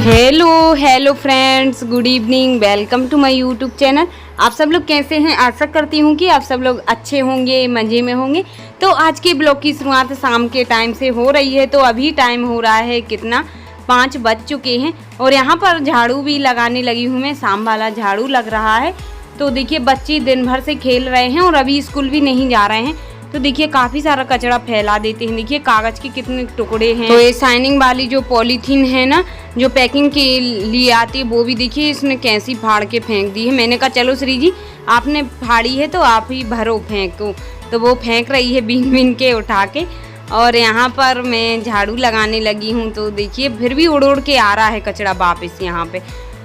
Hello friends, good evening. Welcome to my YouTube channel. आप सब लोग कैसे हैं? आशा करती हूँ कि आप सब लोग अच्छे होंगे, मज़े में होंगे। तो आज के ब्लॉग की शुरुआत शाम के टाइम से हो रही है। तो अभी टाइम हो रहा है कितना, 5 बज चुके हैं और यहाँ पर झाड़ू भी लगाने लगी हूँ मैं। शाम वाला झाड़ू लग रहा है। तो देखिए बच्चे दिन भर से खेल रहे हैं और अभी स्कूल भी नहीं जा रहे हैं। तो देखिए काफ़ी सारा कचरा फैला देते हैं। देखिए कागज़ के कितने टुकड़े हैं। तो ये शाइनिंग वाली जो पॉलीथीन है ना, जो पैकिंग के लिए आती है, वो भी देखिए इसने कैसी फाड़ के फेंक दी है। मैंने कहा चलो श्री जी, आपने फाड़ी है तो आप ही भरो, फेंको। तो वो फेंक रही है बीन बीन के उठा के। और यहाँ पर मैं झाड़ू लगाने लगी हूँ। तो देखिए फिर भी उड़ उड़ के आ रहा है कचरा वापस यहाँ पे।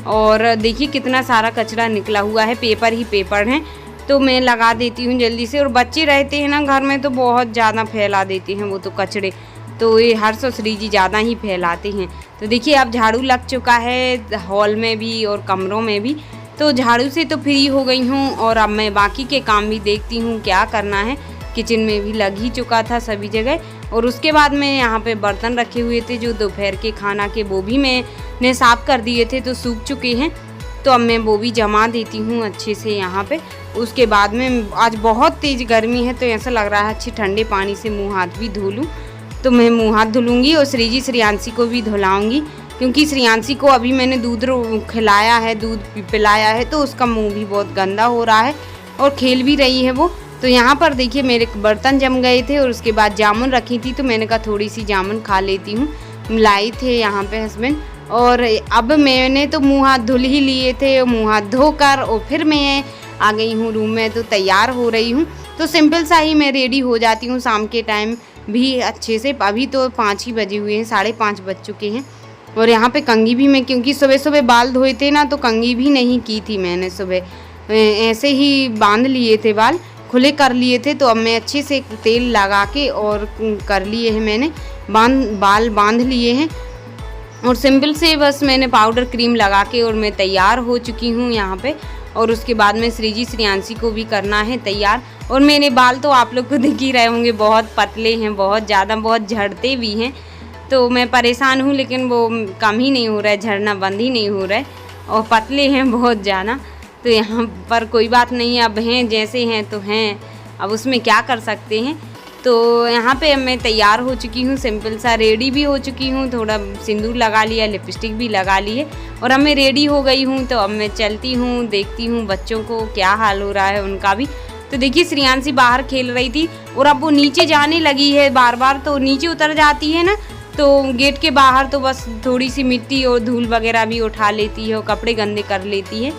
और देखिए कितना सारा कचरा निकला हुआ है, पेपर ही पेपर हैं। तो मैं लगा देती हूँ जल्दी से। और बच्चे रहते हैं ना घर में तो बहुत ज़्यादा फैला देते हैं वो तो कचरे। तो ये हर्ष और श्री जी ज़्यादा ही फैलाते हैं। तो देखिए अब झाड़ू लग चुका है हॉल में भी और कमरों में भी। तो झाड़ू से तो फ्री हो गई हूँ और अब मैं बाकी के काम भी देखती हूँ क्या करना है। किचन में भी लग ही चुका था सभी जगह। और उसके बाद में यहाँ पे बर्तन रखे हुए थे जो दोपहर के खाना के, वो भी मैंने साफ़ कर दिए थे तो सूख चुके हैं। तो अब मैं वो भी जमा देती हूँ अच्छे से यहाँ पे। उसके बाद में आज बहुत तेज़ गर्मी है तो ऐसा लग रहा है अच्छे ठंडे पानी से मुंह हाथ भी धो लूँ। तो मैं मुंह हाथ धुलूँगी और श्रेयांशी को भी धुलाऊँगी, क्योंकि श्रेयांशी को अभी मैंने दूध खिलाया है, दूध पिलाया है, तो उसका मुंह भी बहुत गंदा हो रहा है और खेल भी रही है वो। तो यहाँ पर देखिए मेरे बर्तन जम गए थे और उसके बाद जामुन रखी थी तो मैंने कहा थोड़ी सी जामुन खा लेती हूँ। लाई थे यहाँ पे हस्बैंड। और अब मैंने तो मुँह हाथ धुल ही लिए थे, मुँह हाथ धोकर और फिर मैं आ गई हूँ रूम में। तो तैयार हो रही हूँ। तो सिंपल सा ही मैं रेडी हो जाती हूँ शाम के टाइम भी अच्छे से। अभी तो 5 ही बजे हुए हैं, 5:30 बज चुके हैं। और यहाँ पे कंघी भी मैं, क्योंकि सुबह सुबह बाल धोए थे ना तो कंघी भी नहीं की थी मैंने सुबह, ऐसे ही बांध लिए थे, बाल खुले कर लिए थे। तो अब मैं अच्छे से तेल लगा के और कर लिए हैं मैंने, बाल बांध लिए हैं। और सिंपल से बस मैंने पाउडर क्रीम लगा के और मैं तैयार हो चुकी हूँ यहाँ पे। और उसके बाद में श्रेयांशी को भी करना है तैयार। और मेरे बाल तो आप लोग को दिख ही रहे होंगे, बहुत पतले हैं, बहुत ज़्यादा, बहुत झड़ते भी हैं। तो मैं परेशान हूँ लेकिन वो कम ही नहीं हो रहा है, झड़ना बंद ही नहीं हो रहा है और पतले हैं बहुत ज़्यादा। तो यहाँ पर कोई बात नहीं है, अब हैं जैसे हैं तो हैं, अब उसमें क्या कर सकते हैं। तो यहाँ पे मैं तैयार हो चुकी हूँ, सिंपल सा रेडी भी हो चुकी हूँ। थोड़ा सिंदूर लगा लिया, लिपस्टिक भी लगा ली है और अब मैं रेडी हो गई हूँ। तो अब मैं चलती हूँ, देखती हूँ बच्चों को क्या हाल हो रहा है उनका भी। तो देखिए श्रेयांशी बाहर खेल रही थी और अब वो नीचे जाने लगी है बार बार। तो नीचे उतर जाती है ना, तो गेट के बाहर तो बस थोड़ी सी मिट्टी और धूल वगैरह भी उठा लेती है और कपड़े गंदे कर लेती है।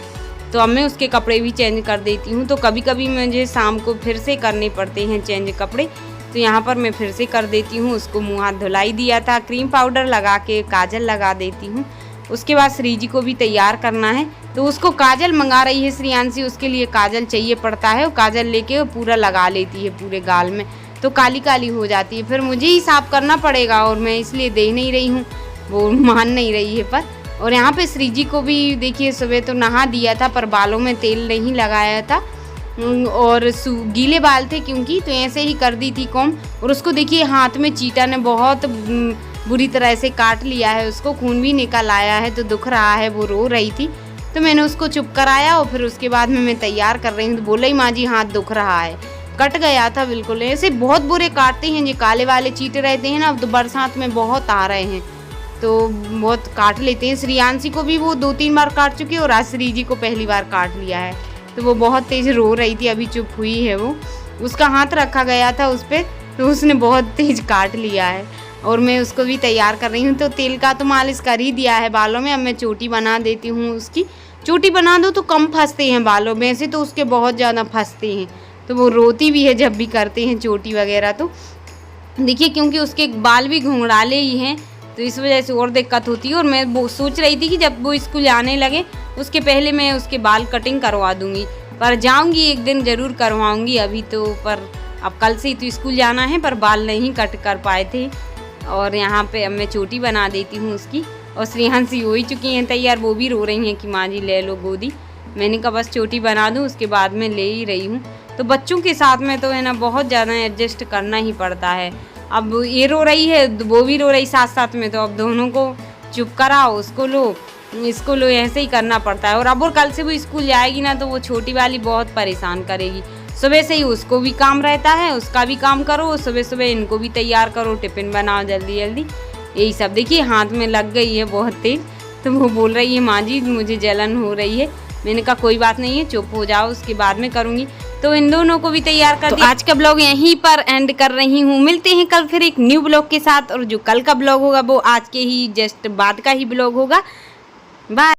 तो अब मैं उसके कपड़े भी चेंज कर देती हूँ। तो कभी कभी मुझे शाम को फिर से करने पड़ते हैं चेंज कपड़े। तो यहाँ पर मैं फिर से कर देती हूँ। उसको मुँह हाथ धुलाई दिया था, क्रीम पाउडर लगा के काजल लगा देती हूँ। उसके बाद श्री जी को भी तैयार करना है। तो उसको काजल मंगा रही है श्रेयांशी, उसके लिए काजल चाहिए पड़ता है। और काजल लेके वो पूरा लगा लेती है पूरे गाल में, तो काली काली हो जाती है। फिर मुझे ही साफ़ करना पड़ेगा और मैं इसलिए दे नहीं रही हूँ, वो मान नहीं रही है पर। और यहाँ पे श्री जी को भी देखिए सुबह तो नहा दिया था पर बालों में तेल नहीं लगाया था और गीले बाल थे क्योंकि, तो ऐसे ही कर दी थी कॉम। और उसको देखिए हाथ में चीटा ने बहुत बुरी तरह से काट लिया है, उसको खून भी निकल आया है तो दुख रहा है, वो रो रही थी। तो मैंने उसको चुप कराया और फिर उसके बाद में मैं तैयार कर रही हूँ। तो बोला ही माँ जी हाथ दुख रहा है, कट गया था बिल्कुल। ऐसे बहुत बुरे काटते हैं, ये काले वाले चीटे रहते हैं ना, अब तो बरसात में बहुत आ रहे हैं तो बहुत काट लेते हैं। श्रेयांशी को भी वो 2-3 बार काट चुकी है और आज श्री जी को पहली बार काट लिया है। तो वो बहुत तेज़ रो रही थी, अभी चुप हुई है वो। उसका हाथ रखा गया था उस पर तो उसने बहुत तेज़ काट लिया है। और मैं उसको भी तैयार कर रही हूँ। तो तेल का तो मालिश कर ही दिया है बालों में। अब मैं चोटी बना देती हूँ उसकी। चोटी बना दो तो कम फंसते हैं बालों में, ऐसे तो उसके बहुत ज़्यादा फंसते हैं। तो वो रोती भी है जब भी करते हैं चोटी वगैरह। तो देखिए क्योंकि उसके बाल भी घुंघराले ही हैं तो इस वजह से और दिक्कत होती है। और मैं वो सोच रही थी कि जब वो स्कूल आने लगे उसके पहले मैं उसके बाल कटिंग करवा दूँगी, पर जाऊँगी एक दिन ज़रूर करवाऊँगी। अभी तो पर अब कल से ही तो स्कूल जाना है, पर बाल नहीं कट कर पाए थे। और यहाँ पे अब मैं चोटी बना देती हूँ उसकी। और श्रेयांशी हो ही चुकी हैं तैयार, वो भी रो रही हैं कि माँ जी ले लो गोदी। मैंने कहा बस चोटी बना दूँ उसके बाद में ले ही रही हूँ। तो बच्चों के साथ में तो है ना बहुत ज़्यादा एडजस्ट करना ही पड़ता है। अब ये रो रही है वो भी रो रही साथ साथ में, तो अब दोनों को चुप कराओ, उसको लो, इसको लो, ऐसे ही करना पड़ता है। और अब और कल से वो स्कूल जाएगी ना तो वो छोटी वाली बहुत परेशान करेगी। सुबह से ही उसको भी काम रहता है, उसका भी काम करो, सुबह सुबह इनको भी तैयार करो, टिफ़िन बनाओ जल्दी जल्दी, यही सब। देखिए हाथ में लग गई है बहुत तेज़, तो वो बोल रही है माँ जी मुझे जलन हो रही है। मैंने कहा कोई बात नहीं है, चुप हो जाओ, उसके बाद में करूँगी। तो इन दोनों को भी तैयार कर दिया। आज का ब्लॉग यहीं पर एंड कर रही हूँ, मिलते हैं कल फिर एक न्यू ब्लॉग के साथ। और जो कल का ब्लॉग होगा वो आज के ही जस्ट बाद का ही ब्लॉग होगा। बाय।